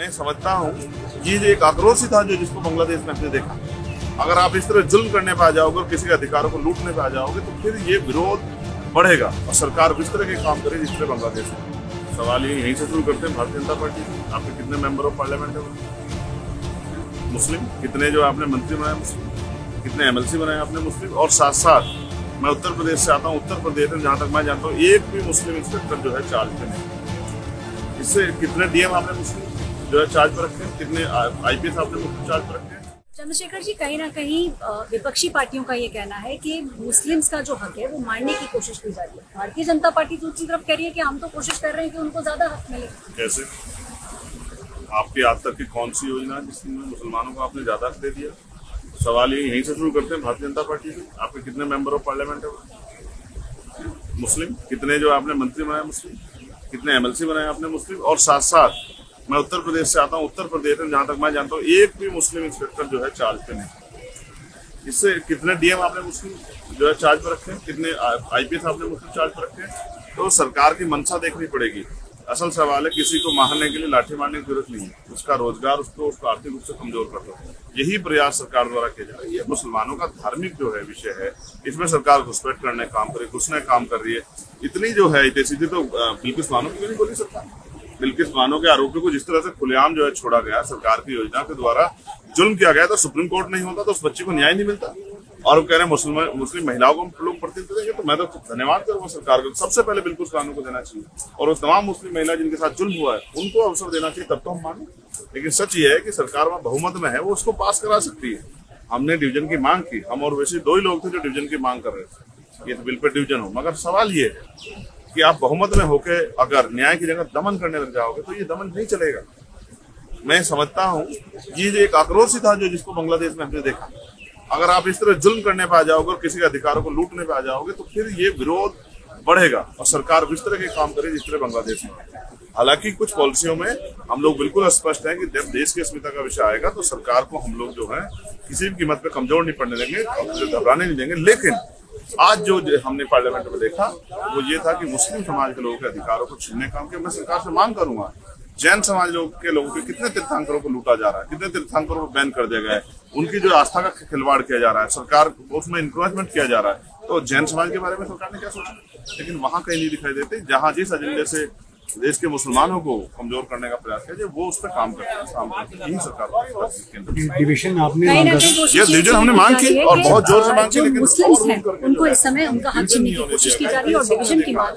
मैं समझता हूँ ये जो एक आक्रोश ही था जो जिसको बांग्लादेश में हमने देखा। अगर आप इस तरह जुल्म करने पे आ जाओगे और किसी के अधिकारों को लूटने पे आ जाओगे तो फिर ये विरोध बढ़ेगा और सरकार इस तरह के काम करे जिस तरह बांग्लादेश में। सवाल ये यहीं से शुरू करते हैं भारतीय जनता पार्टी। आपके कितने मेंबर ऑफ पार्लियामेंट है मुस्लिम, कितने जो आपने मंत्री बनाए मुस्लिम, कितने एमएलसी बनाए आपने मुस्लिम, और साथ साथ मैं उत्तर प्रदेश से आता हूँ। उत्तर प्रदेश में जहाँ तक मैं जानता हूँ एक भी मुस्लिम इंस्पेक्टर जो है चार्ज पे नहीं। इससे कितने डीएम आपने मुस्लिम जो है चार्ज पर रखे हैं, कितने आईपीएस आपने मुस्लिम चार्ज पर रखे हैं। चंद्रशेखर जी, कहीं ना कहीं विपक्षी पार्टियों का ये कहना है कि मुस्लिम्स का जो हक है वो मारने की कोशिश की जा रही है। भारतीय जनता पार्टी दूसरी तरफ कह रही है कि हम तो कोशिश कर रहे हैं कि उनको ज्यादा हक मिले। कैसे? आपकी आज तक की कौन सी योजना है जिसमें मुसलमानों को आपने ज्यादा हक दे दिया? सवाल ये यहीं से शुरू करते हैं भारतीय जनता पार्टी से। आपके कितने मेंबर ऑफ पार्लियामेंट है मुस्लिम, कितने जो आपने मंत्री बनाए मुस्लिम, कितने एमएलसी बनाए आपने मुस्लिम, और साथ साथ मैं उत्तर प्रदेश से आता हूँ। उत्तर प्रदेश में जहाँ तक मैं जानता हूँ एक भी मुस्लिम इंस्पेक्टर जो है चार्ज पे नहीं। इससे कितने डीएम आपने मुस्लिम जो है चार्ज पर रखे हैं, कितने आईपीएस आपने मुस्लिम चार्ज पर रखे हैं। तो सरकार की मंशा देखनी पड़ेगी। असल सवाल है किसी को मारने के लिए लाठी मारने की जरूरत नहीं है। उसका रोजगार उसको आर्थिक रूप से कमजोर कर दो, यही प्रयास सरकार द्वारा किया जा रहा है। ये मुसलमानों का धार्मिक जो है विषय है, इसमें सरकार घुसपैठ करने काम करे, घुसने काम कर रही है। इतनी जो है सीधी तो बिल्किस बानो की नहीं बोली सरकार। बिल्किस बानो के आरोपी को जिस तरह से खुलेआम जो है छोड़ा गया सरकार की योजना के द्वारा, जुल्म किया गया, तो सुप्रीम कोर्ट नहीं होता तो उस बच्ची को न्याय नहीं मिलता। और वो कह रहे हैं मुस्लिम महिलाओं को लोग प्रतिनिधित्व देंगे, तो मैं तो धन्यवाद करूंगा सरकार को। सबसे पहले बिल्कुस बानो को देना चाहिए और वो तमाम मुस्लिम महिला जिनके साथ जुल्म हुआ है उनको अवसर देना चाहिए, तब तो हम माने। लेकिन सच ये है कि सरकार वहां बहुमत में है, वो उसको पास करा सकती है। हमने डिवीजन की मांग की, हम और वैसे 2 ही लोग थे जो डिवीजन की मांग कर रहे थे, ये बिल पे डिवीजन हो। मगर सवाल ये है कि आप बहुमत में होके अगर न्याय की जगह दमन करने लग जाओगे तो ये दमन नहीं चलेगा। मैं समझता हूँ ये जो एक आक्रोश ही था जो जिसको बांग्लादेश में हमने देखा। अगर आप इस तरह जुल्म करने पे आ जाओगे और किसी के अधिकारों को लूटने पे आ जाओगे तो फिर ये विरोध बढ़ेगा और सरकार इस तरह के काम करे जिस तरह बांग्लादेश में। हालांकि कुछ पॉलिसियों में हम लोग बिल्कुल स्पष्ट हैं कि जब देश की अस्मिता का विषय आएगा तो सरकार को हम लोग जो है किसी भी कीमत पे कमजोर नहीं पड़ने देंगे, घबराने नहीं देंगे। लेकिन आज जो हमने पार्लियामेंट में देखा वो ये था कि मुस्लिम समाज के लोगों के अधिकारों को छीनने काम किया। मैं सरकार से मांग करूंगा, जैन समाज के लोगों के कितने तीर्थंकरों को लूटा जा रहा है, कितने तीर्थंकरों को बैन कर दिया गया है, उनकी जो आस्था का खिलवाड़ किया जा रहा है, सरकार उसमें इंक्रोचमेंट किया जा रहा है। तो जैन समाज के बारे में सरकार ने क्या सोचा? लेकिन वहां कहीं नहीं दिखाई देते। जहां जिस एजेंडे से देश के मुसलमानों को कमजोर करने का प्रयास किया जाए वो उस पर काम करते हैं। यही सरकार डिवीजन आपने ये डिवीजन हमने मांग की और बहुत जोर से मांग की, लेकिन मुस्लिम्स हैं उनको इस समय उनका हक छीनने की कोशिश की जा रही है और डिवीजन की मांग